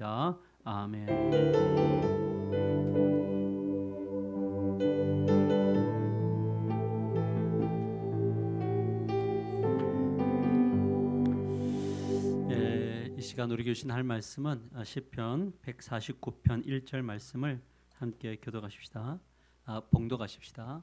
기도합니다. 아멘. 이 시간 우리 교신 할 말씀은 시편 149편 1절 말씀을 함께 교도하십시다. 봉독하십시다.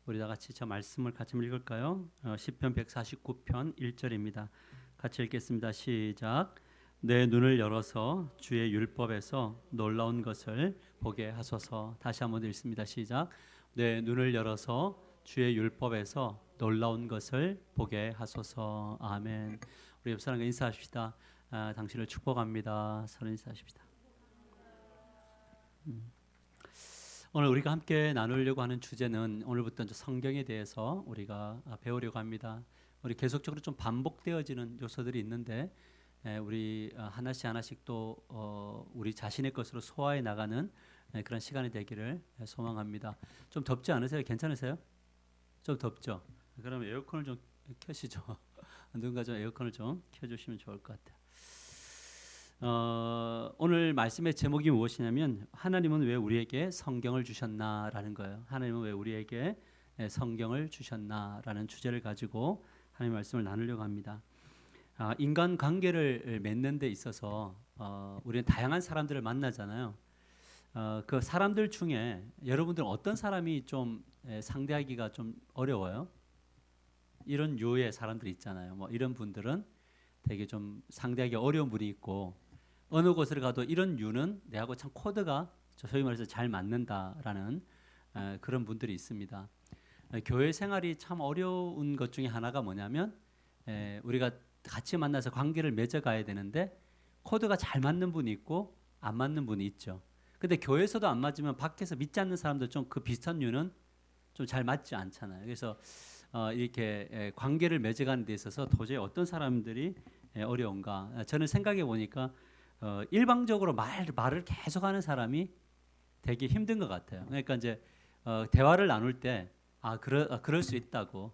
우리 다 같이 저 말씀을 같이 읽을까요? 시편 149편 1절입니다. 같이 읽겠습니다. 시작. 내 눈을 열어서 주의 율법에서 놀라운 것을 보게 하소서. 다시 한번 읽습니다. 시작. 내 눈을 열어서 주의 율법에서 놀라운 것을 보게 하소서. 아멘. 우리 옆 사람과 인사합시다. 당신을 축복합니다. 서로 인사하십시다. 오늘 우리가 함께 나누려고 하는 주제는 오늘부터 성경에 대해서 우리가 배우려고 합니다. 우리 계속적으로 좀 반복되어지는 요소들이 있는데 우리 하나씩 또 우리 자신의 것으로 소화해 나가는 그런 시간이 되기를 소망합니다. 좀 덥지 않으세요? 괜찮으세요? 좀 덥죠? 그러면 에어컨을 좀 켜시죠. 누군가 좀 에어컨을 좀 켜주시면 좋을 것 같아요. 오늘 말씀의 제목이 무엇이냐면 하나님은 왜 우리에게 성경을 주셨나라는 거예요. 하나님은 왜 우리에게 성경을 주셨나라는 주제를 가지고 하나님의 말씀을 나누려고 합니다. 인간 관계를 맺는 데 있어서 우리는 다양한 사람들을 만나잖아요. 그 사람들 중에 여러분들은 어떤 사람이 좀 상대하기가 좀 어려워요? 이런 유의 사람들이 있잖아요. 뭐 이런 분들은 되게 좀 상대하기 어려운 분이 있고 어느 곳을 가도 이런 유는 내하고 참 코드가 소위 말해서 잘 맞는다라는 그런 분들이 있습니다. 교회 생활이 참 어려운 것 중에 하나가 뭐냐면 우리가 같이 만나서 관계를 맺어가야 되는데 코드가 잘 맞는 분이 있고 안 맞는 분이 있죠. 근데 교회에서도 안 맞으면 밖에서 믿지 않는 사람도 좀 그 비슷한 유는 좀 잘 맞지 않잖아요. 그래서 이렇게 관계를 맺어가는 데 있어서 도저히 어떤 사람들이 어려운가? 저는 생각해 보니까 일방적으로 말을 계속하는 사람이 되게 힘든 것 같아요. 그러니까 이제 대화를 나눌 때 그럴 수 있다고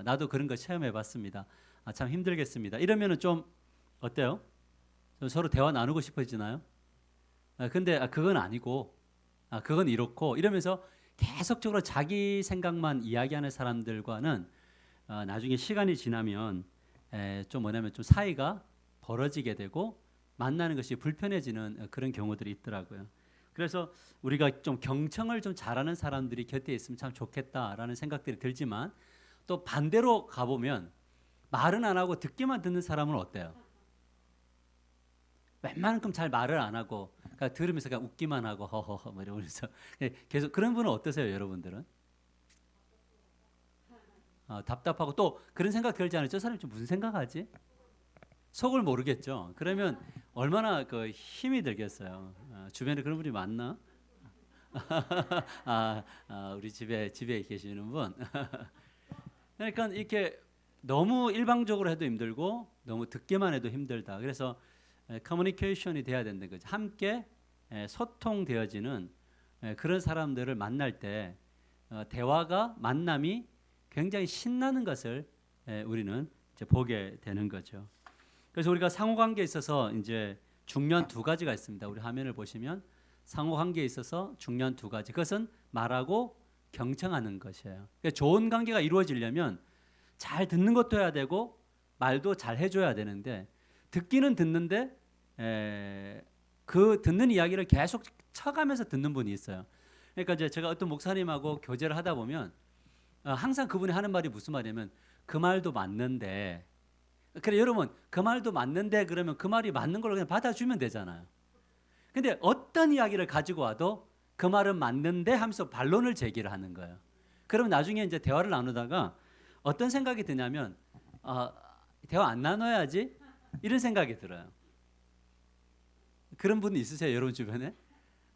나도 그런 거 체험해봤습니다. 참 힘들겠습니다. 이러면은 좀 어때요? 좀 서로 대화 나누고 싶어지나요? 근데 그건 아니고 그건 이렇고 이러면서 계속적으로 자기 생각만 이야기하는 사람들과는 나중에 시간이 지나면 좀 뭐냐면 좀 사이가 벌어지게 되고 만나는 것이 불편해지는 그런 경우들이 있더라고요. 그래서 우리가 좀 경청을 좀 잘하는 사람들이 곁에 있으면 참 좋겠다라는 생각들이 들지만 또 반대로 가보면 말은 안 하고 듣기만 듣는 사람은 어때요? 웬만큼 잘 말을 안 하고 그러니까 들으면서 그냥 웃기만 하고 허허허 뭐 이러면서 계속 그런 분은 어떠세요, 여러분들은? 답답하고 또 그런 생각 들지 않아요? 저 사람이 좀 무슨 생각하지? 속을 모르겠죠. 그러면 얼마나 그 힘이 들겠어요. 주변에 그런 분이 많나? 우리 집에 계시는 분. 그러니까 이렇게 너무 일방적으로 해도 힘들고 너무 듣기만 해도 힘들다. 그래서 커뮤니케이션이 돼야 된다는 거죠. 함께 소통되어지는 그런 사람들을 만날 때 대화가 만남이 굉장히 신나는 것을 우리는 이제 보게 되는 거죠. 그래서 우리가 상호관계에 있어서 이제 중요한 두 가지가 있습니다. 우리 화면을 보시면 상호관계에 있어서 중요한 두 가지. 그것은 말하고 경청하는 것이에요. 그러니까 좋은 관계가 이루어지려면 잘 듣는 것도 해야 되고 말도 잘 해줘야 되는데 듣기는 듣는데 그 듣는 이야기를 계속 쳐가면서 듣는 분이 있어요. 그러니까 이제 제가 어떤 목사님하고 교제를 하다 보면 항상 그분이 하는 말이 무슨 말이냐면 그 말도 맞는데 그래 여러분 그 말도 맞는데 그러면 그 말이 맞는 걸로 그냥 받아주면 되잖아요. 근데 어떤 이야기를 가지고 와도 그 말은 맞는데 하면서 반론을 제기를 하는 거예요. 그러면 나중에 이제 대화를 나누다가 어떤 생각이 드냐면 대화 안 나눠야지 이런 생각이 들어요. 그런 분 있으세요, 여러분 주변에?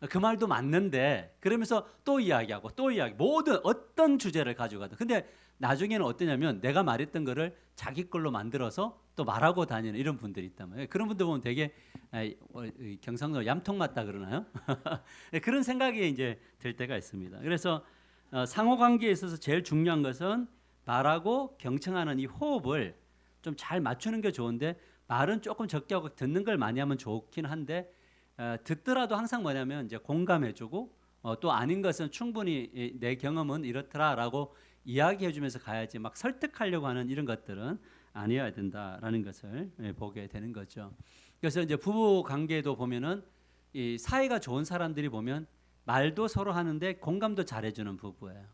그 말도 맞는데 그러면서 또 이야기하고 또 이야기 모든 어떤 주제를 가지고 가든 근데 나중에는 어떠냐면 내가 말했던 거를 자기 걸로 만들어서 또 말하고 다니는 이런 분들이 있단 말이에요. 그런 분들 보면 되게 경상도 얌통 맞다 그러나요? 그런 생각이 이제 들 때가 있습니다. 그래서 상호관계에 있어서 제일 중요한 것은 말하고 경청하는 이 호흡을 좀 잘 맞추는 게 좋은데 말은 조금 적게 하고 듣는 걸 많이 하면 좋긴 한데 듣더라도 항상 뭐냐면 이제 공감해주고 또 아닌 것은 충분히 내 경험은 이렇더라라고 이야기해주면서 가야지 막 설득하려고 하는 이런 것들은 아니어야 된다라는 것을 보게 되는 거죠. 그래서 이제 부부 관계도 보면은 이 사이가 좋은 사람들이 보면 말도 서로 하는데 공감도 잘해주는 부부예요.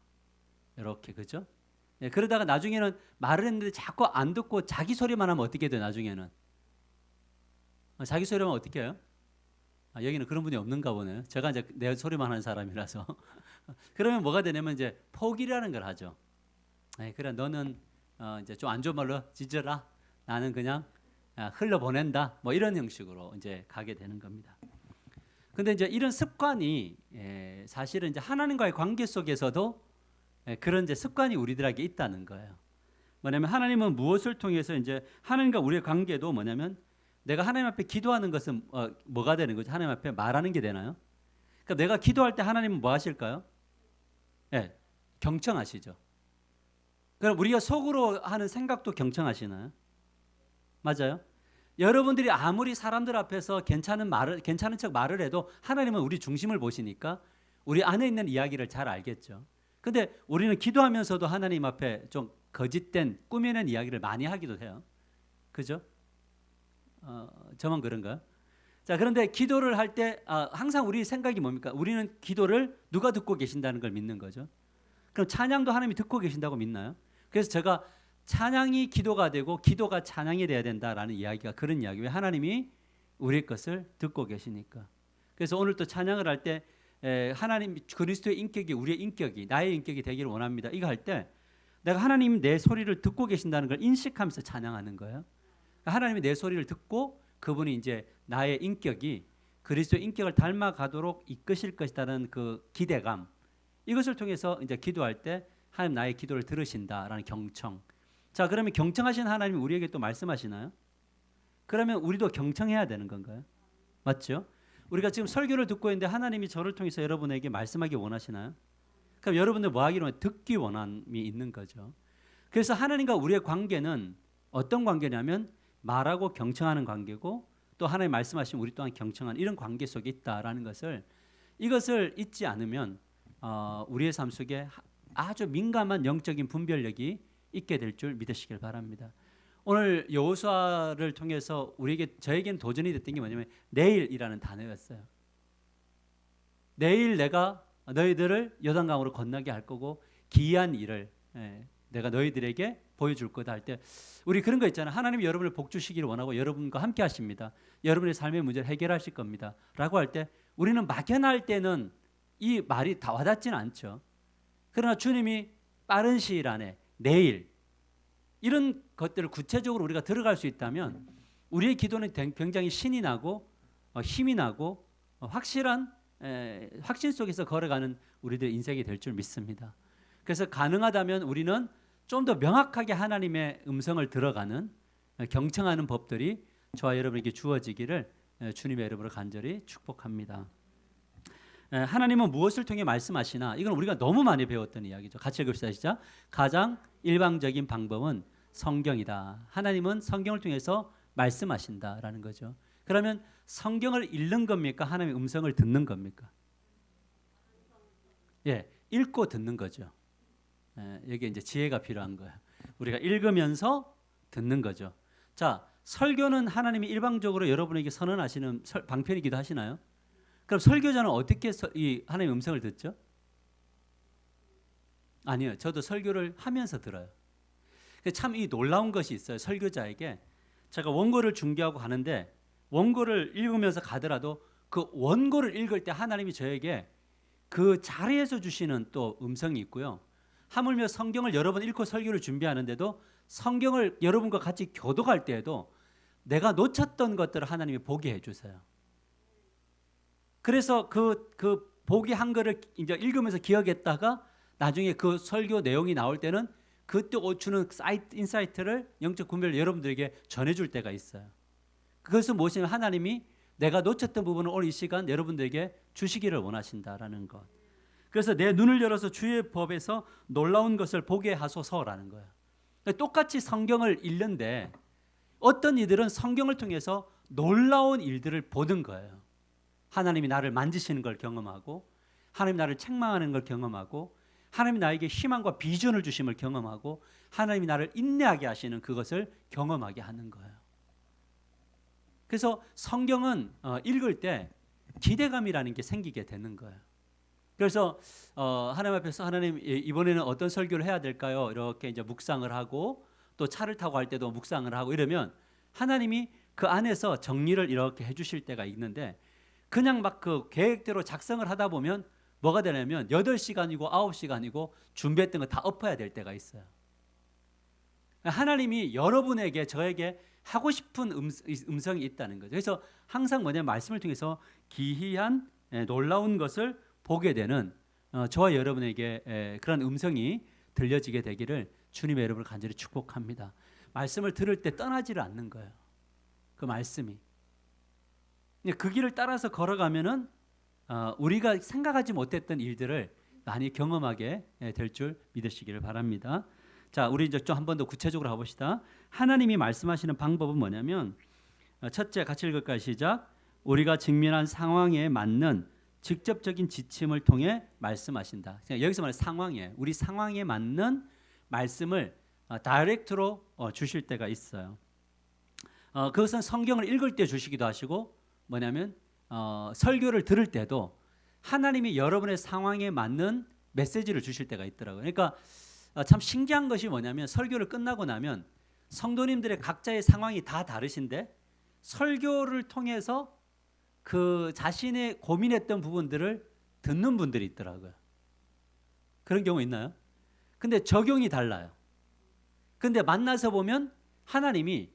이렇게 그죠? 그러다가 나중에는 말을 했는데 자꾸 안 듣고 자기 소리만 하면 어떻게 돼? 나중에는 자기 소리만 어떻게 해요? 여기는 그런 분이 없는가 보네요. 제가 이제 내 소리만 하는 사람이라서 그러면 뭐가 되냐면 이제 포기라는 걸 하죠. 그래 너는 이제 좀 안 좋은 말로 짖어라. 나는 그냥 흘러 보낸다. 뭐 이런 형식으로 이제 가게 되는 겁니다. 근데 이제 이런 습관이 사실은 이제 하나님과의 관계 속에서도 그런 이제 습관이 우리들에게 있다는 거예요. 뭐냐면 하나님은 무엇을 통해서 이제 하나님과 우리의 관계도 뭐냐면 내가 하나님 앞에 기도하는 것은 뭐가 되는 거죠? 하나님 앞에 말하는 게 되나요? 그러니까 내가 기도할 때 하나님은 뭐 하실까요? 경청하시죠. 그럼 우리가 속으로 하는 생각도 경청하시나요? 맞아요? 여러분들이 아무리 사람들 앞에서 괜찮은 척 말을 해도 하나님은 우리 중심을 보시니까 우리 안에 있는 이야기를 잘 알겠죠. 근데 우리는 기도하면서도 하나님 앞에 좀 거짓된 꾸며낸 이야기를 많이 하기도 해요. 그죠? 저만 그런가요? 자, 그런데 기도를 할 때 항상 우리 생각이 뭡니까? 우리는 기도를 누가 듣고 계신다는 걸 믿는 거죠. 그럼 찬양도 하나님이 듣고 계신다고 믿나요? 그래서 제가 찬양이 기도가 되고 기도가 찬양이 돼야 된다라는 이야기가 그런 이야기. 왜 하나님이 우리 것을 듣고 계시니까. 그래서 오늘 또 찬양을 할 때 하나님 그리스도의 인격이 우리의 인격이 나의 인격이 되기를 원합니다. 이거 할 때 내가 하나님 내 소리를 듣고 계신다는 걸 인식하면서 찬양하는 거예요. 하나님이 내 소리를 듣고 그분이 이제 나의 인격이 그리스도의 인격을 닮아가도록 이끄실 것이라는 그 기대감 이것을 통해서 이제 기도할 때 하나님 나의 기도를 들으신다라는 경청. 자, 그러면 경청하신 하나님이 우리에게 또 말씀하시나요? 그러면 우리도 경청해야 되는 건가요? 맞죠? 우리가 지금 설교를 듣고 있는데 하나님이 저를 통해서 여러분에게 말씀하기 원하시나요? 그럼 여러분들 뭐 하기로 듣기 원함이 있는 거죠. 그래서 하나님과 우리의 관계는 어떤 관계냐면 말하고 경청하는 관계고 또 하나님 말씀하시면 우리 또한 경청하는 이런 관계 속에 있다라는 이것을 잊지 않으면 우리의 삶 속에 아주 민감한 영적인 분별력이 있게 될 줄 믿으시길 바랍니다. 오늘 여호수아를 통해서 저에게는 도전이 됐던 게 뭐냐면 내일이라는 단어였어요. 내일 내가 너희들을 요단강으로 건너게 할 거고 기이한 일을 내가 너희들에게 보여줄 거다 할 때 우리 그런 거 있잖아요. 하나님이 여러분을 복 주시기를 원하고 여러분과 함께 하십니다. 여러분의 삶의 문제를 해결하실 겁니다. 라고 할 때 우리는 막연할 때는 이 말이 다 와닿지는 않죠. 그러나 주님이 빠른 시일 안에 내일 이런 것들을 구체적으로 우리가 들어갈 수 있다면 우리의 기도는 굉장히 신이 나고 힘이 나고 확실한 확신 속에서 걸어가는 우리들의 인생이 될 줄 믿습니다. 그래서 가능하다면 우리는 좀 더 명확하게 하나님의 음성을 들어가는 경청하는 법들이 저와 여러분에게 주어지기를 주님의 이름으로 간절히 축복합니다. 하나님은 무엇을 통해 말씀하시나? 이건 우리가 너무 많이 배웠던 이야기죠. 같이 읽읍시다. 시작. 가장 일방적인 방법은 성경이다. 하나님은 성경을 통해서 말씀하신다라는 거죠. 그러면 성경을 읽는 겁니까? 하나님의 음성을 듣는 겁니까? 읽고 듣는 거죠. 여기 이제 지혜가 필요한 거예요. 우리가 읽으면서 듣는 거죠. 자, 설교는 하나님이 일방적으로 여러분에게 선언하시는 방편이기도 하시나요? 그럼 설교자는 어떻게 이 하나님의 음성을 듣죠? 아니요. 저도 설교를 하면서 들어요. 참 이 놀라운 것이 있어요. 설교자에게 제가 원고를 중개하고 가는데 원고를 읽으면서 가더라도 그 원고를 읽을 때 하나님이 저에게 그 자리에서 주시는 또 음성이 있고요. 하물며 성경을 여러 번 읽고 설교를 준비하는데도 성경을 여러분과 같이 교독할 때에도 내가 놓쳤던 것들을 하나님이 보게 해주세요. 그래서 그 보기 한 거를 이제 읽으면서 기억했다가 나중에 그 설교 내용이 나올 때는 그때 주는 인사이트를 영적 분별을 여러분들에게 전해줄 때가 있어요. 그것은 무엇이냐면 하나님이 내가 놓쳤던 부분을 오늘 이 시간 여러분들에게 주시기를 원하신다라는 것. 그래서 내 눈을 열어서 주의 법에서 놀라운 것을 보게 하소서라는 거예요. 똑같이 성경을 읽는데 어떤 이들은 성경을 통해서 놀라운 일들을 보는 거예요. 하나님이 나를 만지시는 걸 경험하고 하나님이 나를 책망하는 걸 경험하고 하나님이 나에게 희망과 비전을 주심을 경험하고 하나님이 나를 인내하게 하시는 그것을 경험하게 하는 거예요. 그래서 성경은 읽을 때 기대감이라는 게 생기게 되는 거예요. 그래서 하나님 앞에서 하나님 이번에는 어떤 설교를 해야 될까요? 이렇게 이제 묵상을 하고 또 차를 타고 할 때도 묵상을 하고 이러면 하나님이 그 안에서 정리를 이렇게 해주실 때가 있는데 그냥 막 그 계획대로 작성을 하다 보면 뭐가 되냐면 8시간이고 9시간이고 준비했던 거 다 엎어야 될 때가 있어요. 하나님이 여러분에게 저에게 하고 싶은 음성이 있다는 거죠. 그래서 항상 뭐냐면 말씀을 통해서 기이한 놀라운 것을 보게 되는 저와 여러분에게 그런 음성이 들려지게 되기를 주님의 여러분을 간절히 축복합니다. 말씀을 들을 때 떠나지를 않는 거예요. 그 말씀이. 그 길을 따라서 걸어가면은 우리가 생각하지 못했던 일들을 많이 경험하게 될 줄 믿으시기를 바랍니다. 자, 우리 이제 좀 한 번 더 구체적으로 가봅시다. 하나님이 말씀하시는 방법은 뭐냐면 첫째, 같이 읽을까요? 시작. 우리가 직면한 상황에 맞는 직접적인 지침을 통해 말씀하신다. 여기서 말하는 상황이에요. 우리 상황에 맞는 말씀을 다이렉트로 주실 때가 있어요. 그것은 성경을 읽을 때 주시기도 하시고 뭐냐면 설교를 들을 때도 하나님이 여러분의 상황에 맞는 메시지를 주실 때가 있더라고요. 그러니까 참 신기한 것이 뭐냐면 설교를 끝나고 나면 성도님들의 각자의 상황이 다 다르신데 설교를 통해서 그 자신의 고민했던 부분들을 듣는 분들이 있더라고요. 그런 경우 있나요? 근데 적용이 달라요. 근데 만나서 보면 하나님이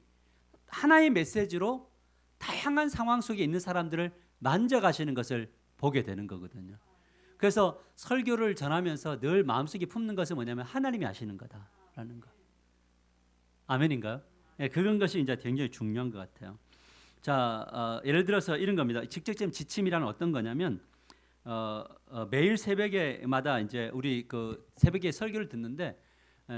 하나의 메시지로 다양한 상황 속에 있는 사람들을 만져가시는 것을 보게 되는 거거든요. 그래서 설교를 전하면서 늘 마음속에 품는 것은 뭐냐면 하나님이 하시는 거다라는 거. 아멘인가요? 네, 그런 것이 이제 굉장히 중요한 것 같아요. 자, 예를 들어서 이런 겁니다. 직접적인 지침이란 어떤 거냐면 매일 새벽에마다 이제 우리 그 새벽에 설교를 듣는데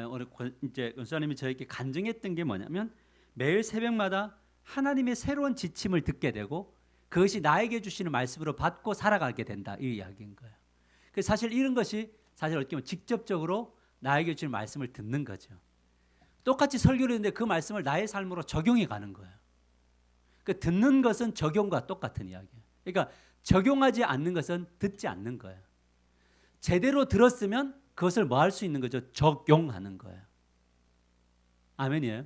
오늘 이제 권사님이 저에게 간증했던 게 뭐냐면 매일 새벽마다 하나님의 새로운 지침을 듣게 되고 그것이 나에게 주시는 말씀으로 받고 살아가게 된다 이 이야기인 거예요. 그래서 사실 이런 것이 사실 어떻게 보면 직접적으로 나에게 주시는 말씀을 듣는 거죠. 똑같이 설교를 했는데 그 말씀을 나의 삶으로 적용해 가는 거예요. 그 듣는 것은 적용과 똑같은 이야기예요. 그러니까 적용하지 않는 것은 듣지 않는 거예요. 제대로 들었으면 그것을 뭐 할 수 있는 거죠? 적용하는 거예요. 아멘이에요.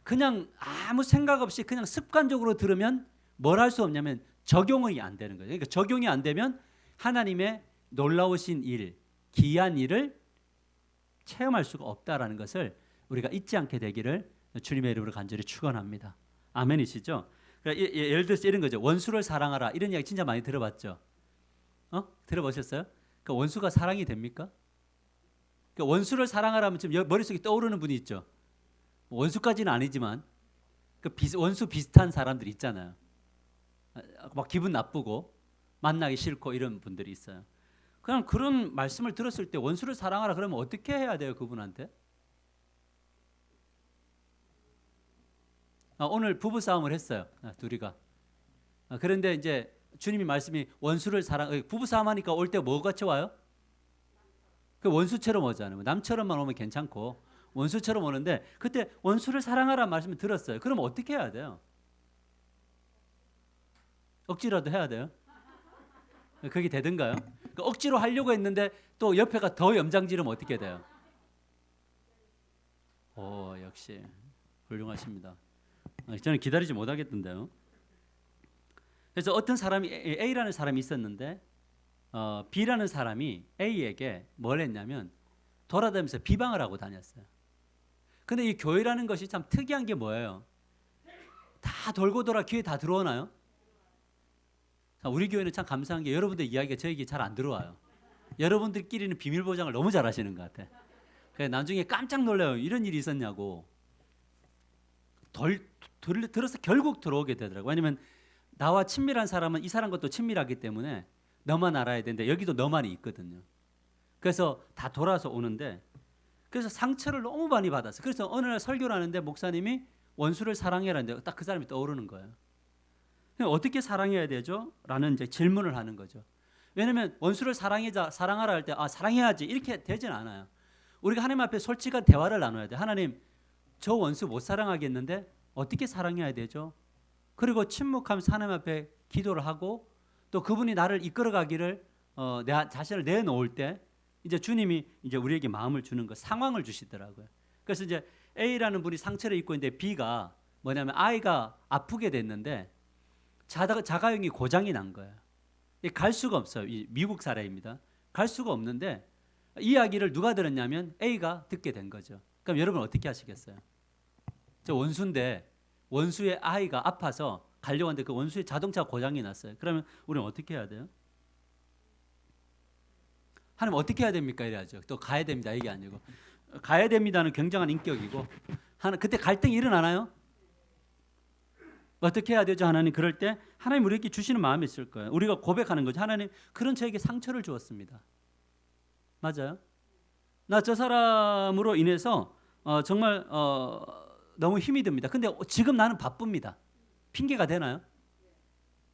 그냥 아무 생각 없이 그냥 습관적으로 들으면 뭘 할 수 없냐면 적용이 안 되는 거예요. 그러니까 적용이 안 되면 하나님의 놀라우신 일, 기이한 일을 체험할 수가 없다라는 것을 우리가 잊지 않게 되기를 주님의 이름으로 간절히 축원합니다. 아멘이시죠? 그러니까 예를 들어서 이런 거죠. 원수를 사랑하라. 이런 이야기 진짜 많이 들어봤죠. 들어보셨어요? 그러니까 원수가 사랑이 됩니까? 그러니까 원수를 사랑하라면 지금 머릿속에 떠오르는 분이 있죠. 원수까지는 아니지만 그 원수 비슷한 사람들이 있잖아요. 막 기분 나쁘고 만나기 싫고 이런 분들이 있어요. 그냥 그런 말씀을 들었을 때 원수를 사랑하라 그러면 어떻게 해야 돼요, 그분한테? 오늘 부부 싸움을 했어요. 둘이가. 그런데 이제 주님이 말씀이 원수를 부부 싸움하니까 올 때 뭐 같이 와요? 그 원수처럼 오잖아요. 남처럼만 오면 괜찮고 원수처럼 오는데 그때 원수를 사랑하라는 말씀을 들었어요. 그럼 어떻게 해야 돼요? 억지라도 해야 돼요? 그게 되든가요? 억지로 하려고 했는데 또 옆에가 더 염장지르면 어떻게 돼요? 오, 역시 훌륭하십니다. 저는 기다리지 못하겠던데요. 그래서 어떤 사람이 A라는 사람이 있었는데 B라는 사람이 A에게 뭘 했냐면 돌아다니면서 비방을 하고 다녔어요. 근데 이 교회라는 것이 참 특이한 게 뭐예요? 다 돌고 돌아 귀에 다 들어오나요? 우리 교회는 참 감사한 게 여러분들 이야기가 저에게 잘 안 들어와요. 여러분들끼리는 비밀 보장을 너무 잘하시는 것 같아. 그래서 나중에 깜짝 놀라요. 이런 일이 있었냐고. 들어서 결국 들어오게 되더라고요. 왜냐하면 나와 친밀한 사람은 이 사람과 또 친밀하기 때문에 너만 알아야 되는데 여기도 너만이 있거든요. 그래서 다 돌아서 오는데 그래서 상처를 너무 많이 받았어요. 그래서 어느 날 설교를 하는데 목사님이 원수를 사랑해라는데 딱 그 사람이 떠오르는 거예요. 어떻게 사랑해야 되죠? 라는 이제 질문을 하는 거죠. 왜냐하면 원수를 사랑하라 할 때 사랑해야지 이렇게 되진 않아요. 우리가 하나님 앞에 솔직한 대화를 나눠야 돼. 하나님, 저 원수 못 사랑하겠는데 어떻게 사랑해야 되죠? 그리고 침묵하면서 하나님 앞에 기도를 하고 또 그분이 나를 이끌어가기를 내 자신을 내놓을 때 이제 주님이 이제 우리에게 마음을 주는 거, 상황을 주시더라고요. 그래서 이제 A라는 분이 상처를 입고 있는데 B가 뭐냐면 아이가 아프게 됐는데 자가용이 고장이 난 거예요. 갈 수가 없어요. 미국 사례입니다. 갈 수가 없는데 이야기를 누가 들었냐면 A가 듣게 된 거죠. 그럼 여러분 어떻게 하시겠어요? 저 원수인데 원수의 아이가 아파서 가려고 하는데 그 원수의 자동차 고장이 났어요. 그러면 우리는 어떻게 해야 돼요? 하나님 어떻게 해야 됩니까? 이래야죠. 또 가야 됩니다. 이게 아니고 가야 됩니다는 굉장한 인격이고 그때 갈등이 일어나나요? 어떻게 해야 되죠? 하나님 그럴 때 하나님 우리에게 주시는 마음이 있을 거예요. 우리가 고백하는 거죠. 하나님 그런 저에게 상처를 주었습니다. 맞아요? 나 저 사람으로 인해서 정말 너무 힘이 듭니다. 근데 지금 나는 바쁩니다. 핑계가 되나요?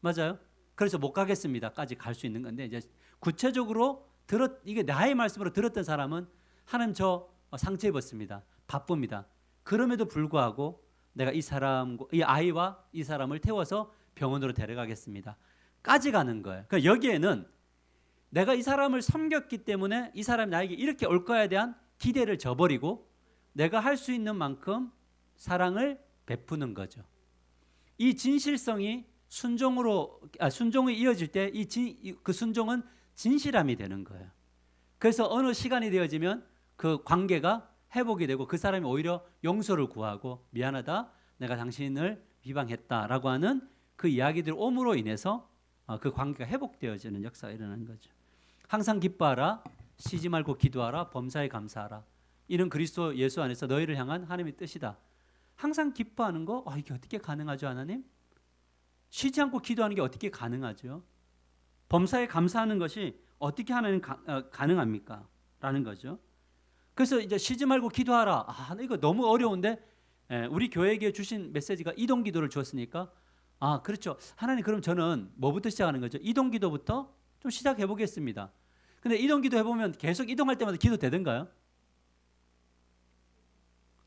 맞아요? 그래서 못 가겠습니다까지 갈 수 있는 건데 이제 구체적으로 이게 나의 말씀으로 들었던 사람은 하나님 저 상처 입었습니다. 바쁩니다. 그럼에도 불구하고 내가 이 아이와 이 사람을 태워서 병원으로 데려가겠습니다. 까지 가는 거예요. 그러니까 여기에는 내가 이 사람을 섬겼기 때문에 이 사람이 나에게 이렇게 올 거에 대한 기대를 저버리고 내가 할 수 있는 만큼 사랑을 베푸는 거죠. 이 진실성이 순종이 이어질 때 그 순종은 진실함이 되는 거예요. 그래서 어느 시간이 되어지면 그 관계가 회복이 되고 그 사람이 오히려 용서를 구하고 미안하다, 내가 당신을 비방했다라고 하는 그 이야기들 옴으로 인해서 그 관계가 회복되어지는 역사가 일어나는 거죠. 항상 기뻐하라, 쉬지 말고 기도하라, 범사에 감사하라. 이런 그리스도 예수 안에서 너희를 향한 하나님의 뜻이다. 항상 기뻐하는 거, 이게 어떻게 가능하죠, 하나님? 쉬지 않고 기도하는 게 어떻게 가능하죠? 범사에 감사하는 것이 어떻게 하나님 가능합니까? 라는 거죠. 그래서 이제 쉬지 말고 기도하라. 이거 너무 어려운데 우리 교회에게 주신 메시지가 이동 기도를 주었으니까 그렇죠. 하나님 그럼 저는 뭐부터 시작하는 거죠? 이동 기도부터 좀 시작해 보겠습니다. 근데 이동 기도 해보면 계속 이동할 때마다 기도 되던가요?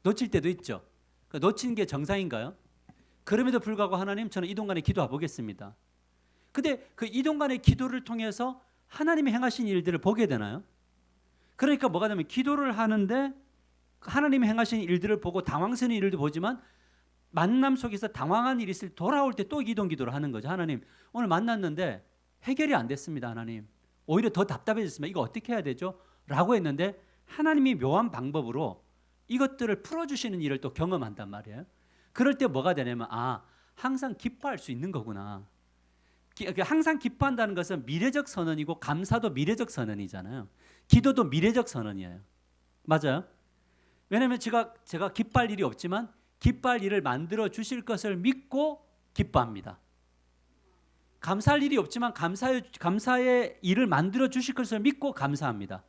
놓칠 때도 있죠. 그러니까 놓친 게 정상인가요? 그럼에도 불구하고 하나님 저는 이동간에 기도해 보겠습니다. 근데 그 이동간의 기도를 통해서 하나님이 행하신 일들을 보게 되나요? 그러니까 뭐가 되면 기도를 하는데 하나님이 행하신 일들을 보고 당황스러운 일도 보지만 만남 속에서 당황한 일이 있을 때 돌아올 때 또 이동 기도를 하는 거죠. 하나님 오늘 만났는데 해결이 안 됐습니다. 하나님 오히려 더 답답해졌습니다. 이거 어떻게 해야 되죠? 라고 했는데 하나님이 묘한 방법으로 이것들을 풀어주시는 일을 또 경험한단 말이에요. 그럴 때 뭐가 되냐면 항상 기뻐할 수 있는 거구나. 항상 기뻐한다는 것은 미래적 선언이고 감사도 미래적 선언이잖아요. 기도도 미래적 선언이에요. 맞아요? 왜냐하면 제가 기뻐할 일이 없지만 기뻐할 일을 만들어 주실 것을 믿고 기뻐합니다. 감사할 일이 없지만 감사의 일을 만들어 주실 것을 믿고 감사합니다.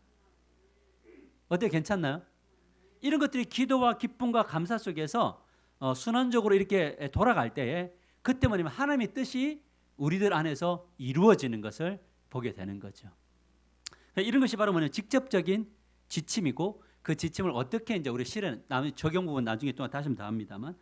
어때요? 괜찮나요? 이런 것들이 기도와 기쁨과 감사 속에서 순환적으로 이렇게 돌아갈 때에 그때 뭐냐면 하나님의 뜻이 우리들 안에서 이루어지는 것을 보게 되는 거죠. 이런 것이 바로 뭐냐면 직접적인 지침이고 그 지침을 어떻게 이제 우리 실현, 적용 부분 나중에 또 다시 한번 더 합니다만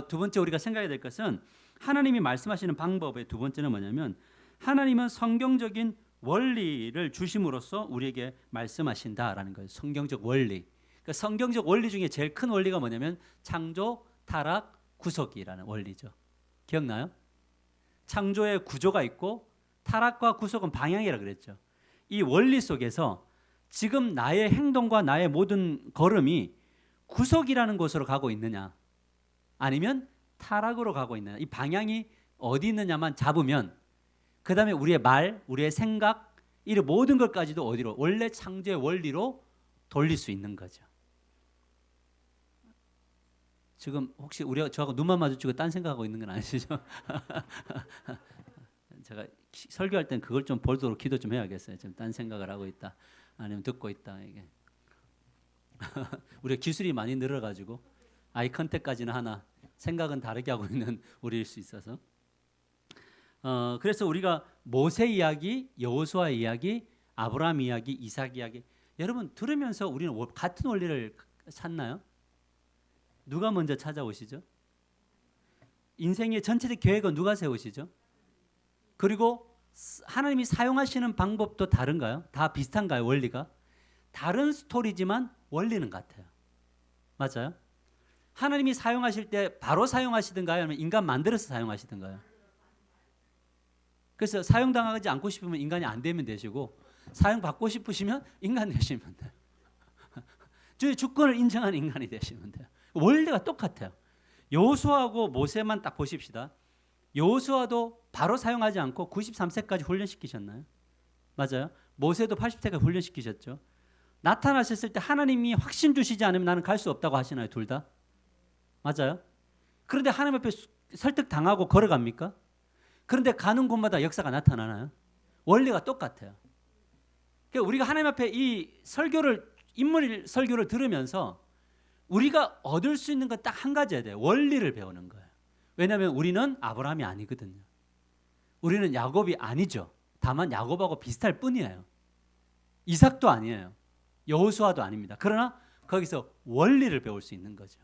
두 번째 우리가 생각해야 될 것은 하나님이 말씀하시는 방법의 두 번째는 뭐냐면 하나님은 성경적인 원리를 주심으로써 우리에게 말씀하신다라는 거예요. 성경적 원리. 그러니까 성경적 원리 중에 제일 큰 원리가 뭐냐면 창조, 타락, 구속이라는 원리죠. 기억나요? 창조의 구조가 있고 타락과 구속은 방향이라 그랬죠. 이 원리 속에서 지금 나의 행동과 나의 모든 걸음이 구속이라는 곳으로 가고 있느냐 아니면 타락으로 가고 있느냐, 이 방향이 어디 있느냐만 잡으면 그 다음에 우리의 말, 우리의 생각, 이 모든 것까지도 어디로? 원래 창조의 원리로 돌릴 수 있는 거죠. 지금 혹시 저하고 눈만 마주치고 딴 생각하고 있는 건 아니시죠? 제가 설교할 땐 그걸 좀 보도록 기도 좀 해야겠어요. 지금 딴 생각을 하고 있다, 아니면 듣고 있다. 이게 우리가 기술이 많이 늘어가지고 아이 컨택까지는 하나 생각은 다르게 하고 있는 우리일 수 있어서 그래서 우리가 모세 이야기, 여호수아 이야기, 아브라함 이야기, 이삭 이야기 여러분 들으면서 우리는 같은 원리를 찾나요? 누가 먼저 찾아오시죠? 인생의 전체적 계획은 누가 세우시죠? 그리고 하나님이 사용하시는 방법도 다른가요? 다 비슷한가요? 원리가? 다른 스토리지만 원리는 같아요. 맞아요? 하나님이 사용하실 때 바로 사용하시든가요? 아니면 인간 만들어서 사용하시든가요? 그래서 사용당하지 않고 싶으면 인간이 안 되면 되시고 사용받고 싶으시면 인간 되시면 돼요. 주의 주권을 인정하는 인간이 되시면 돼요. 원리가 똑같아요. 여호수아하고 모세만 딱 보십시다. 여호수아도 바로 사용하지 않고 93세까지 훈련시키셨나요? 맞아요. 모세도 80세까지 훈련시키셨죠. 나타나셨을 때 하나님이 확신 주시지 않으면 나는 갈 수 없다고 하시나요? 둘 다? 맞아요. 그런데 하나님 앞에 설득당하고 걸어갑니까? 그런데 가는 곳마다 역사가 나타나나요? 원리가 똑같아요. 그러니까 우리가 하나님 앞에 이 설교를 인물 설교를 들으면서 우리가 얻을 수 있는 건 딱 한 가지야 돼요. 원리를 배우는 거예요. 왜냐하면 우리는 아브라함이 아니거든요. 우리는 야곱이 아니죠. 다만 야곱하고 비슷할 뿐이에요. 이삭도 아니에요. 여호수아도 아닙니다. 그러나 거기서 원리를 배울 수 있는 거죠.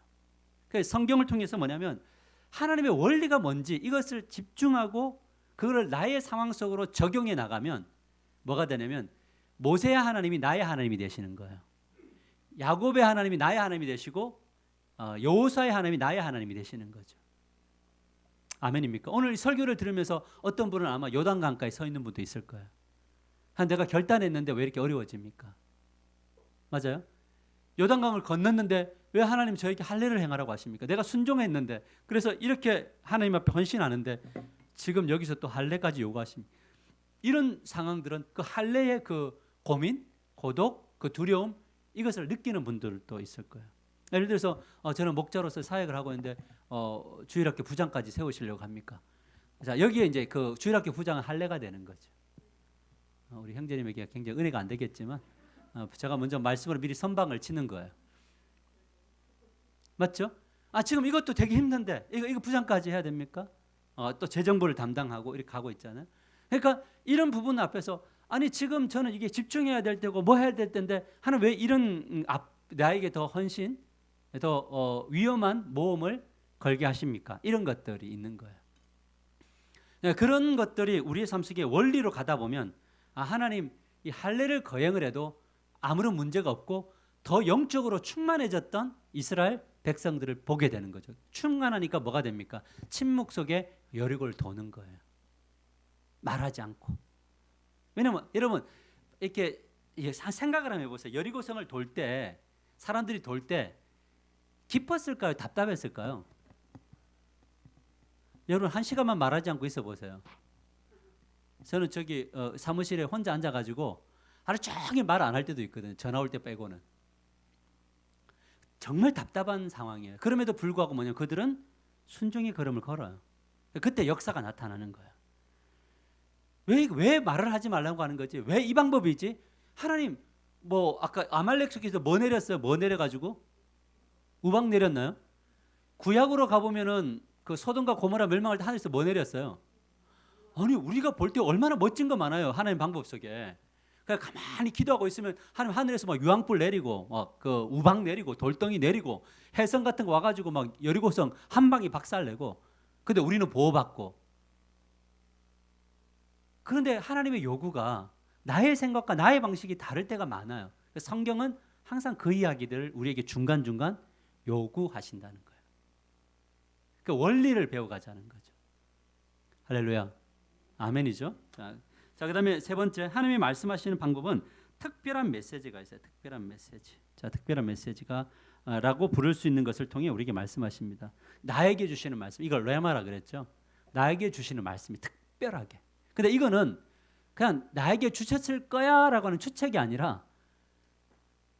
그래서 성경을 통해서 뭐냐면 하나님의 원리가 뭔지 이것을 집중하고 그걸 나의 상황 속으로 적용해 나가면 뭐가 되냐면 모세의 하나님이 나의 하나님이 되시는 거예요. 야곱의 하나님이 나의 하나님이 되시고 여호수아의 하나님이 나의 하나님이 되시는 거죠. 아멘입니까? 오늘 이 설교를 들으면서 어떤 분은 아마 요단강가에 서 있는 분도 있을 거예요. 내가 결단했는데 왜 이렇게 어려워집니까? 맞아요? 요단강을 건넜는데 왜 하나님 저에게 할례를 행하라고 하십니까? 내가 순종했는데 그래서 이렇게 하나님 앞에 헌신하는데 지금 여기서 또 할례까지 요구하십니까? 이런 상황들은 그 할례의 그 고민, 고독, 그 두려움 이것을 느끼는 분들도 있을 거예요. 예를 들어서 저는 목자로서 사역을 하고 있는데 주일학교 부장까지 세우시려고 합니까? 자, 여기에 이제 그 주일학교 부장은 할례가 되는 거죠. 우리 형제님에게 굉장히 은혜가 안 되겠지만 제가 먼저 말씀으로 미리 선방을 치는 거예요. 맞죠? 지금 이것도 되게 힘든데 이거 부장까지 해야 됩니까? 또 재정부를 담당하고 이렇게 가고 있잖아요. 그러니까 이런 부분 앞에서 아니 지금 저는 이게 집중해야 될 때고 뭐 해야 될 텐데 하나님 왜 이런 나에게 더 헌신, 더 위험한 모험을 걸게 하십니까? 이런 것들이 있는 거예요. 그런 것들이 우리의 삶 속에 원리로 가다 보면 하나님 이 할례를 거행을 해도 아무런 문제가 없고 더 영적으로 충만해졌던 이스라엘 백성들을 보게 되는 거죠. 충만하니까 뭐가 됩니까? 침묵 속에 여리고를 도는 거예요. 말하지 않고. 왜냐면 여러분 이렇게 생각을 한번 해보세요. 여리고성을 돌 때 사람들이 돌 때 기뻤을까요? 답답했을까요? 여러분 1시간만 말하지 않고 있어 보세요. 저는 저기 사무실에 혼자 앉아가지고 하루 종일 말 안 할 때도 있거든요. 전화 올 때 빼고는. 정말 답답한 상황이에요. 그럼에도 불구하고 뭐냐면 그들은 순종의 걸음을 걸어요. 그때 역사가 나타나는 거예요. 왜 말을 하지 말라고 하는 거지? 왜 이 방법이지? 하나님 뭐 아까 아말렉 속에서 뭐 내렸어요? 뭐 내려가지고? 우박 내렸나요? 구약으로 가보면은 그 소돔과 고모라 멸망할 때 하늘에서 뭐 내렸어요? 아니 우리가 볼 때 얼마나 멋진 거 많아요. 하나님 방법 속에. 그냥 가만히 기도하고 있으면 하나님 하늘에서 막 유황불 내리고 막 그 우박 내리고 돌덩이 내리고 해성 같은 거 와가지고 막 여리고성 한 방에 박살내고 근데 우리는 보호받고 그런데 하나님의 요구가 나의 생각과 나의 방식이 다를 때가 많아요. 성경은 항상 그 이야기들을 우리에게 중간중간 요구하신다는 거예요. 그 원리를 배워가자는 거죠. 할렐루야. 아멘이죠. 자, 그다음에 세 번째 하나님이 말씀하시는 방법은 특별한 메시지가 있어요. 특별한 메시지. 자, 특별한 메시지가 라고 부를 수 있는 것을 통해 우리에게 말씀하십니다. 나에게 주시는 말씀. 이걸 레마라 그랬죠. 나에게 주시는 말씀이 특별하게. 근데 이거는 그냥 나에게 주셨을 거야라고 하는 추측이 아니라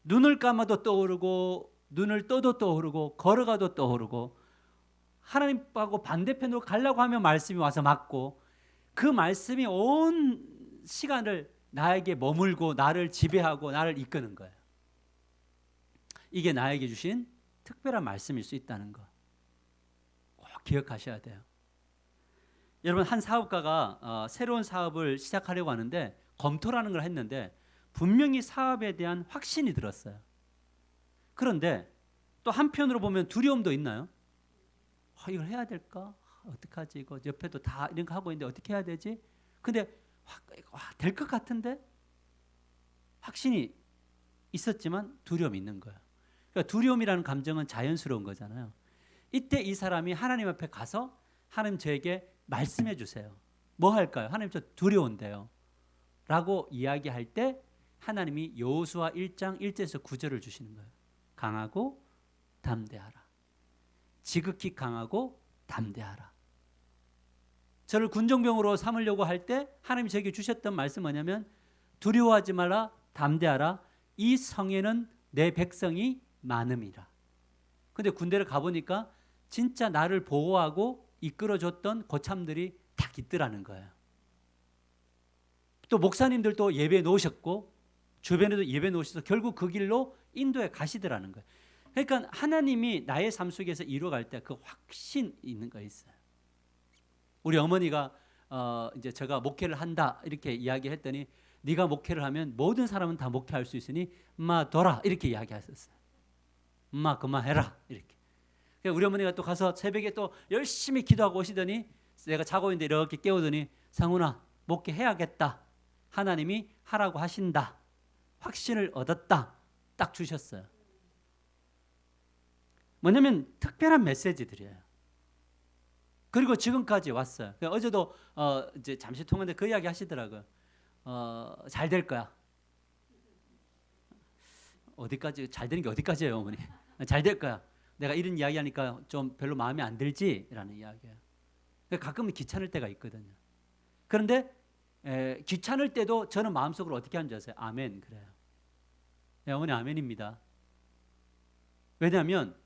눈을 감아도 떠오르고 눈을 떠도 떠오르고 걸어가도 떠오르고 하나님하고 반대편으로 가려고 하면 말씀이 와서 맞고 그 말씀이 온 시간을 나에게 머물고 나를 지배하고 나를 이끄는 거예요. 이게 나에게 주신 특별한 말씀일 수 있다는 거 꼭 기억하셔야 돼요. 여러분 한 사업가가 새로운 사업을 시작하려고 하는데 검토라는 걸 했는데 분명히 사업에 대한 확신이 들었어요. 그런데 또 한편으로 보면 두려움도 있나요? 이걸 해야 될까? 어떡하지? 이거 옆에도 다 이런 거 하고 있는데 어떻게 해야 되지? 근데 될 것 같은데 확신이 있었지만 두려움이 있는 거예요. 그러니까 두려움이라는 감정은 자연스러운 거잖아요. 이때 이 사람이 하나님 앞에 가서 하나님 저에게 말씀해 주세요. 뭐 할까요? 하나님 저 두려운데요. 라고 이야기할 때 하나님이 여호수아 1장 1절에서 9절을 주시는 거예요. 강하고 담대하라. 지극히 강하고 담대하라. 저를 군정병으로 삼으려고 할 때 하나님이 저에게 주셨던 말씀 뭐냐면 두려워하지 말라 담대하라. 이 성에는 내 백성이 많음이라. 근데 군대를 가보니까 진짜 나를 보호하고 이끌어줬던 고참들이 딱 있더라는 거예요. 또 목사님들도 예배 놓으셨고 주변에도 예배 놓으셔서 결국 그 길로 인도에 가시더라는 거예요. 그러니까 하나님이 나의 삶 속에서 이루어갈 때 그 확신 있는 거 있어요. 우리 어머니가 이제 제가 목회를 한다 이렇게 이야기했더니 네가 목회를 하면 모든 사람은 다 목회할 수 있으니 엄마 둬라 이렇게 이야기하셨어요. 엄마 그만해라 이렇게. 우리 어머니가 또 가서 새벽에 또 열심히 기도하고 오시더니 내가 자고 있는데 이렇게 깨우더니 상훈아 목회해야겠다. 하나님이 하라고 하신다. 확신을 얻었다. 딱 주셨어요. 뭐냐면 특별한 메시지들이에요. 그리고 지금까지 왔어요. 어제도 이제 잠시 통화인데 그 이야기 하시더라고요. 잘 될 거야. 어디까지 잘 되는 게 어디까지예요, 어머니? 잘 될 거야. 내가 이런 이야기 하니까 좀 별로 마음에 안 들지라는 이야기예요. 가끔은 귀찮을 때가 있거든요. 그런데 귀찮을 때도 저는 마음속으로 어떻게 하는지 아세요? 아멘 그래요. 어머니 아멘입니다. 왜냐하면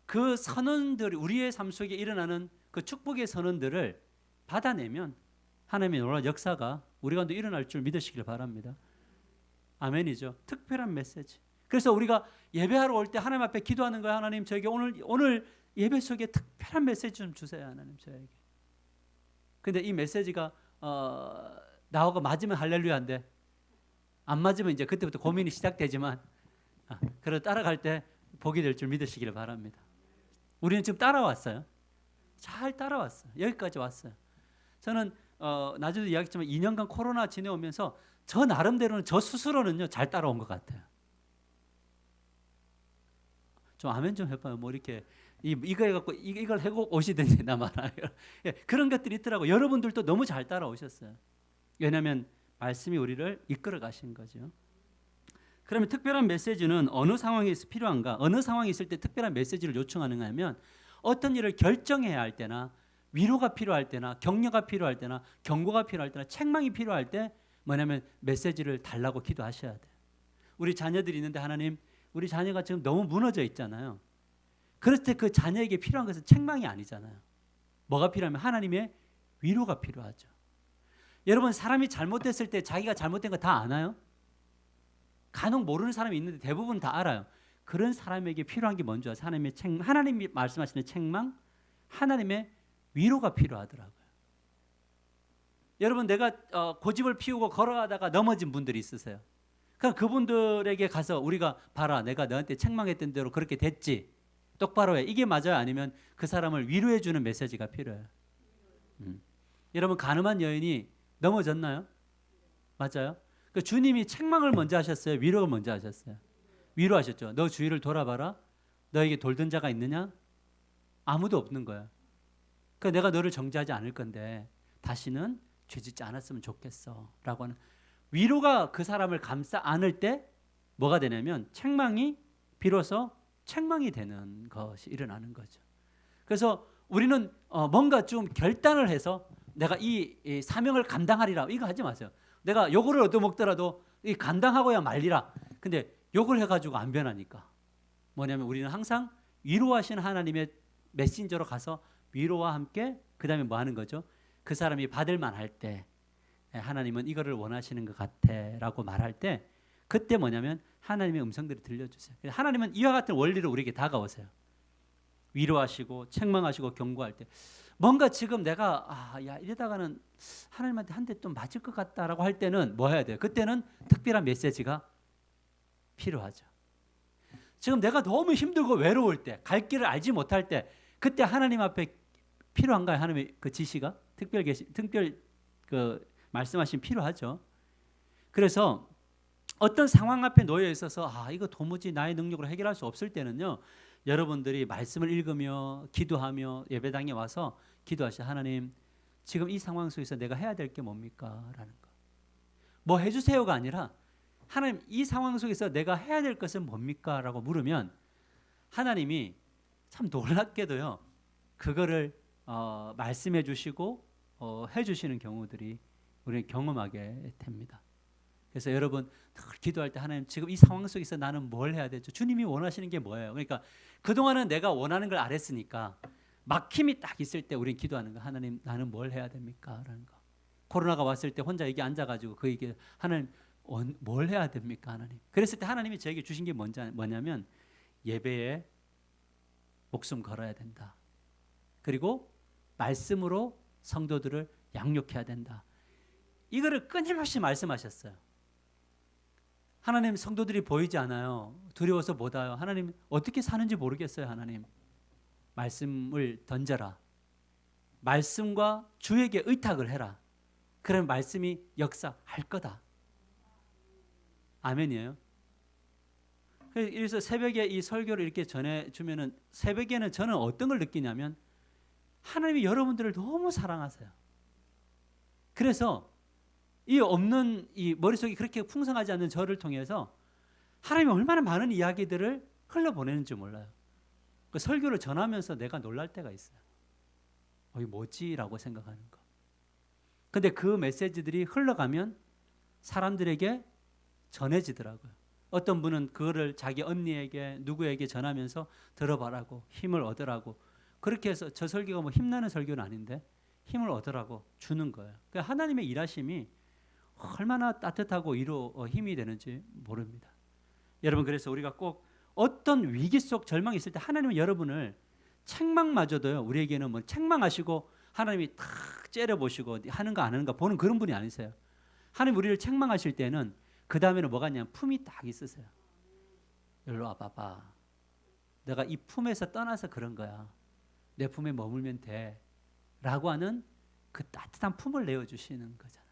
그 선언들이 우리의 삶 속에 일어나는 그 축복의 선언들을 받아내면 하나님의 놀라운 역사가 우리 가운데 일어날 줄 믿으시길 바랍니다. 아멘이죠. 특별한 메시지. 그래서 우리가 예배하러 올 때 하나님 앞에 기도하는 거야. 하나님 저에게 오늘 예배 속에 특별한 메시지 좀 주세요. 하나님 저에게. 근데 이 메시지가 나하고 맞으면 할렐루야인데 안 맞으면 이제 그때부터 고민이 시작되지만 그래도 따라갈 때 복이 될 줄 믿으시기를 바랍니다. 우리는 지금 따라왔어요. 잘 따라왔어요. 여기까지 왔어요. 저는 나중에도 이야기했지만 2년간 코로나 지내오면서 저 나름대로는 저 스스로는요 잘 따라온 것 같아요. 좀 아멘 좀 해봐요. 뭐 이렇게 이거 해갖고 이걸 해고 오시든지 나 말아요. 예, 그런 것들이 있더라고. 여러분들도 너무 잘 따라오셨어요. 왜냐하면 말씀이 우리를 이끌어 가신 거죠. 그러면 특별한 메시지는 어느 상황에서 필요한가? 어느 상황이 있을 때 특별한 메시지를 요청하는가 하면 어떤 일을 결정해야 할 때나 위로가 필요할 때나 격려가 필요할 때나 경고가 필요할 때나 책망이 필요할 때 뭐냐면 메시지를 달라고 기도하셔야 돼요. 우리 자녀들이 있는데 하나님 우리 자녀가 지금 너무 무너져 있잖아요. 그럴 때 그 자녀에게 필요한 것은 책망이 아니잖아요. 뭐가 필요하면 하나님의 위로가 필요하죠. 여러분 사람이 잘못됐을 때 자기가 잘못된 거 다 아나요? 간혹 모르는 사람이 있는데 대부분 다 알아요. 그런 사람에게 필요한 게 뭔지 아세요? 하나님이 말씀하시는 책망, 하나님의 위로가 필요하더라고요. 여러분 내가 고집을 피우고 걸어가다가 넘어진 분들이 있으세요. 그럼 그분들에게 가서 우리가 봐라 내가 너한테 책망했던 대로 그렇게 됐지. 똑바로 해. 이게 맞아요? 아니면 그 사람을 위로해 주는 메시지가 필요해요. 여러분 가늠한 여인이 넘어졌나요? 맞아요? 그 주님이 책망을 먼저 하셨어요? 위로를 먼저 하셨어요? 위로하셨죠. 너 주위를 돌아봐라. 너에게 돌던 자가 있느냐? 아무도 없는 거야. 그러니까 내가 너를 정죄하지 않을 건데 다시는 죄짓지 않았으면 좋겠어 라고 하는 위로가 그 사람을 감싸 안을 때 뭐가 되냐면 책망이 비로소 책망이 되는 것이 일어나는 거죠. 그래서 우리는 뭔가 좀 결단을 해서 내가 이 사명을 감당하리라 이거 하지 마세요. 내가 요거를 얻어먹더라도 이 감당하고야 말리라. 근데 욕을 해가지고 안 변하니까 뭐냐면 우리는 항상 위로하시는 하나님의 메신저로 가서 위로와 함께 그 다음에 뭐 하는 거죠? 그 사람이 받을 만할 때 하나님은 이거를 원하시는 것 같아 라고 말할 때 그때 뭐냐면 하나님의 음성들이 들려주세요. 하나님은 이와 같은 원리로 우리에게 다가오세요. 위로하시고 책망하시고 경고할 때 뭔가 지금 내가 야 이러다가는 하나님한테 한 대 좀 맞을 것 같다라고 할 때는 뭐 해야 돼요? 그때는 특별한 메시지가 필요하죠. 지금 내가 너무 힘들고 외로울 때, 갈 길을 알지 못할 때, 그때 하나님 앞에 필요한가요? 하나님의 그 지시가 특별 그 말씀하신 필요하죠. 그래서 어떤 상황 앞에 놓여 있어서 이거 도무지 나의 능력으로 해결할 수 없을 때는요, 여러분들이 말씀을 읽으며 기도하며 예배당에 와서 기도하시죠. 하나님, 지금 이 상황 속에서 내가 해야 될 게 뭡니까? 라는 거. 뭐 해주세요가 아니라 하나님, 이 상황 속에서 내가 해야 될 것은 뭡니까? 라고 물으면 하나님이 참 놀랍게도요, 그거를 말씀해 주시고 해 주시는 경우들이 우리는 경험하게 됩니다. 그래서 여러분 늘 기도할 때 하나님, 지금 이 상황 속에서 나는 뭘 해야 되죠? 주님이 원하시는 게 뭐예요? 그러니까 그동안은 내가 원하는 걸 안 했으니까 막힘이 딱 있을 때 우리는 기도하는 거. 하나님, 나는 뭘 해야 됩니까? 라는 거. 코로나가 왔을 때 혼자 여기 앉아가지고 그 얘기, 하나님 뭘 해야 됩니까? 하나님. 그랬을 때 하나님이 저에게 주신 게 뭐냐면 예배에 목숨 걸어야 된다. 그리고 말씀으로 성도들을 양육해야 된다. 이거를 끊임없이 말씀하셨어요. 하나님, 성도들이 보이지 않아요. 두려워서 못 와요. 하나님, 어떻게 사는지 모르겠어요. 하나님, 말씀을 던져라. 말씀과 주에게 의탁을 해라. 그러면 말씀이 역사할 거다. 아멘이에요. 그래서 새벽에 이 설교를 이렇게 전해주면은, 새벽에는 저는 어떤 걸 느끼냐면 하나님이 여러분들을 너무 사랑하세요. 그래서 이 머릿속이 그렇게 풍성하지 않는 저를 통해서 하나님이 얼마나 많은 이야기들을 흘려보내는지 몰라요. 그 설교를 전하면서 내가 놀랄 때가 있어요. 이게 뭐지? 라고 생각하는 거. 근데 그 메시지들이 흘러가면 사람들에게 전해지더라고요. 어떤 분은 그거를 자기 언니에게 누구에게 전하면서 들어봐라고, 힘을 얻으라고, 그렇게 해서 저 설교가 뭐 힘나는 설교는 아닌데 힘을 얻으라고 주는 거예요. 그러니까 하나님의 일하심이 얼마나 따뜻하고 힘이 되는지 모릅니다. 여러분, 그래서 우리가 꼭 어떤 위기 속 절망이 있을 때 하나님은 여러분을, 책망마저도요, 우리에게는 뭐 책망하시고 하나님이 탁 째려보시고 하는 거 안 하는 거 보는 그런 분이 아니세요. 하나님 우리를 책망하실 때는 그 다음에는 뭐가 있냐면 품이 딱 있으세요. 일로 와봐봐. 내가 이 품에서 떠나서 그런 거야. 내 품에 머물면 돼. 라고 하는 그 따뜻한 품을 내어주시는 거잖아요.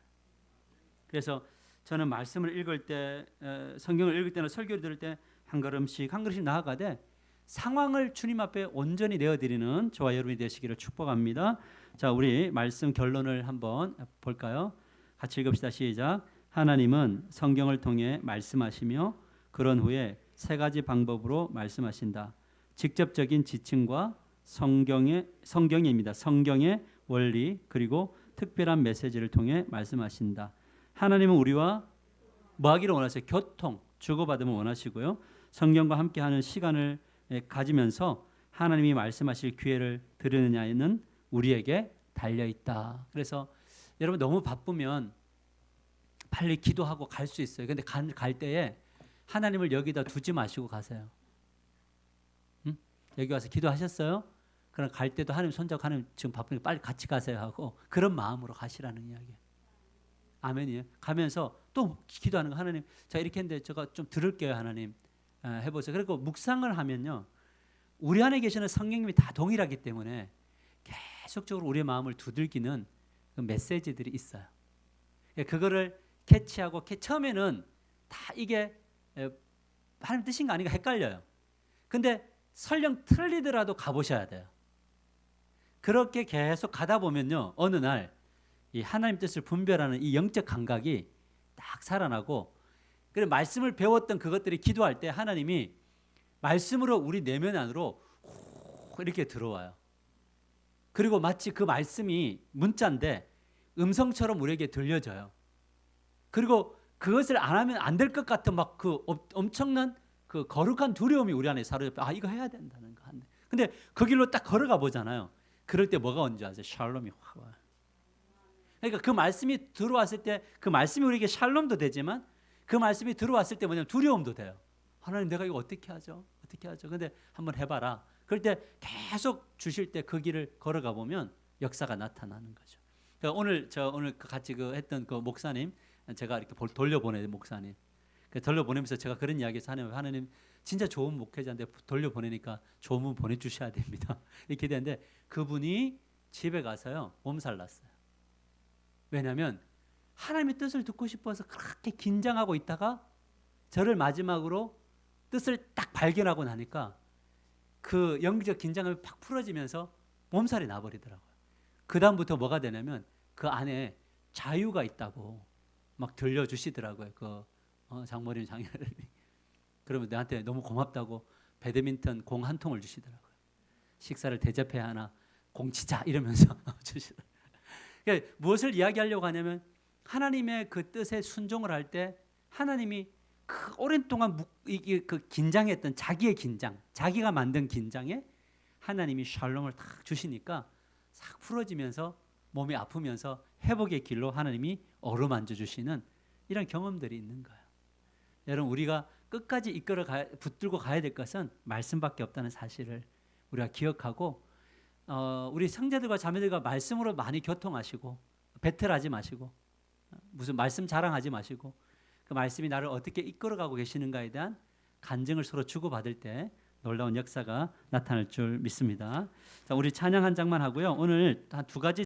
그래서 저는 말씀을 읽을 때, 성경을 읽을 때나 설교를 들을 때 한 걸음씩 나아가되 상황을 주님 앞에 온전히 내어드리는 저와 여러분이 되시기를 축복합니다. 자, 우리 말씀 결론을 한번 볼까요? 같이 읽읍시다. 시작. 하나님은 성경을 통해 말씀하시며 그런 후에 세 가지 방법으로 말씀하신다. 직접적인 지침과 성경입니다. 성경의 원리, 그리고 특별한 메시지를 통해 말씀하신다. 하나님은 우리와 뭐 하기를 원하세요? 교통, 주고받음을 원하시고요. 성경과 함께하는 시간을 가지면서 하나님이 말씀하실 기회를 드리느냐에는 우리에게 달려있다. 그래서 여러분 너무 바쁘면 빨리 기도하고 갈 수 있어요. 근데 갈 때에 하나님을 여기다 두지 마시고 가세요. 응? 여기 와서 기도하셨어요? 그럼 갈 때도 하나님 손잡고, 하나님 지금 바쁘니까 빨리 같이 가세요 하고 그런 마음으로 가시라는 이야기예요. 아멘이에요. 가면서 또 기도하는 거, 하나님 자 이렇게 했는데 제가 좀 들을게요. 하나님 해보세요. 그리고 묵상을 하면요, 우리 안에 계시는 성령님이 다 동일하기 때문에 계속적으로 우리의 마음을 두들기는 그 메시지들이 있어요. 그거를 캐치하고, 처음에는 다 이게 하나님 뜻인가 아닌가 헷갈려요. 근데 설령 틀리더라도 가보셔야 돼요. 그렇게 계속 가다 보면요, 어느 날 이 하나님 뜻을 분별하는 이 영적 감각이 딱 살아나고, 그래 말씀을 배웠던 그것들이 기도할 때 하나님이 말씀으로 우리 내면 안으로 이렇게 들어와요. 그리고 마치 그 말씀이 문자인데 음성처럼 우리에게 들려져요. 그리고 그것을 안 하면 안 될 것 같은 막 그 엄청난 그 거룩한 두려움이 우리 안에 사로잡혀, 이거 해야 된다는 거. 근데 그 길로 딱 걸어가 보잖아요. 그럴 때 뭐가 오는지 아세요? 샬롬이 확 와요. 그러니까 그 말씀이 들어왔을 때 그 말씀이 우리에게 샬롬도 되지만 그 말씀이 들어왔을 때 뭐냐면 두려움도 돼요. 하나님 내가 이거 어떻게 하죠? 어떻게 하죠? 근데 한번 해봐라. 그럴 때 계속 주실 때 그 길을 걸어가 보면 역사가 나타나는 거죠. 그러니까 오늘 같이 했던 그 목사님, 제가 이렇게 돌려보내 목사님, 돌려보내면서 제가 그런 이야기해서 하나님 진짜 좋은 목회자인데 돌려보내니까 좋은 분 보내주셔야 됩니다. 이렇게 되는데 그분이 집에 가서요 몸살 났어요. 왜냐하면 하나님의 뜻을 듣고 싶어서 그렇게 긴장하고 있다가 저를 마지막으로 뜻을 딱 발견하고 나니까 그 영적 긴장감이 팍 풀어지면서 몸살이 나버리더라고요. 그 다음부터 뭐가 되냐면 그 안에 자유가 있다고 막 들려주시더라고요. 장모님 장인어른이. 그러면 나한테 너무 고맙다고 배드민턴 공 한 통을 주시더라고요. 식사를 대접해야 하나 공 치자 이러면서 주시더라고요. 그러니까 무엇을 이야기하려고 하냐면 하나님의 그 뜻에 순종을 할 때 하나님이 그 오랜 동안 이게 그 긴장했던 자기의 긴장, 자기가 만든 긴장에 하나님이 샬롬을 탁 주시니까 싹 풀어지면서 몸이 아프면서 회복의 길로 하나님이 어루만져 주시는 이런 경험들이 있는 거예요. 여러분 우리가 끝까지 붙들고 가야 될 것은 말씀밖에 없다는 사실을 우리가 기억하고 우리 형제들과 자매들과 말씀으로 많이 교통하시고 배틀하지 마시고 무슨 말씀 자랑하지 마시고 그 말씀이 나를 어떻게 이끌어가고 계시는가에 대한 간증을 서로 주고받을 때 놀라운 역사가 나타날 줄 믿습니다. 자, 우리 찬양 한 장만 하고요. 오늘 한 두 가지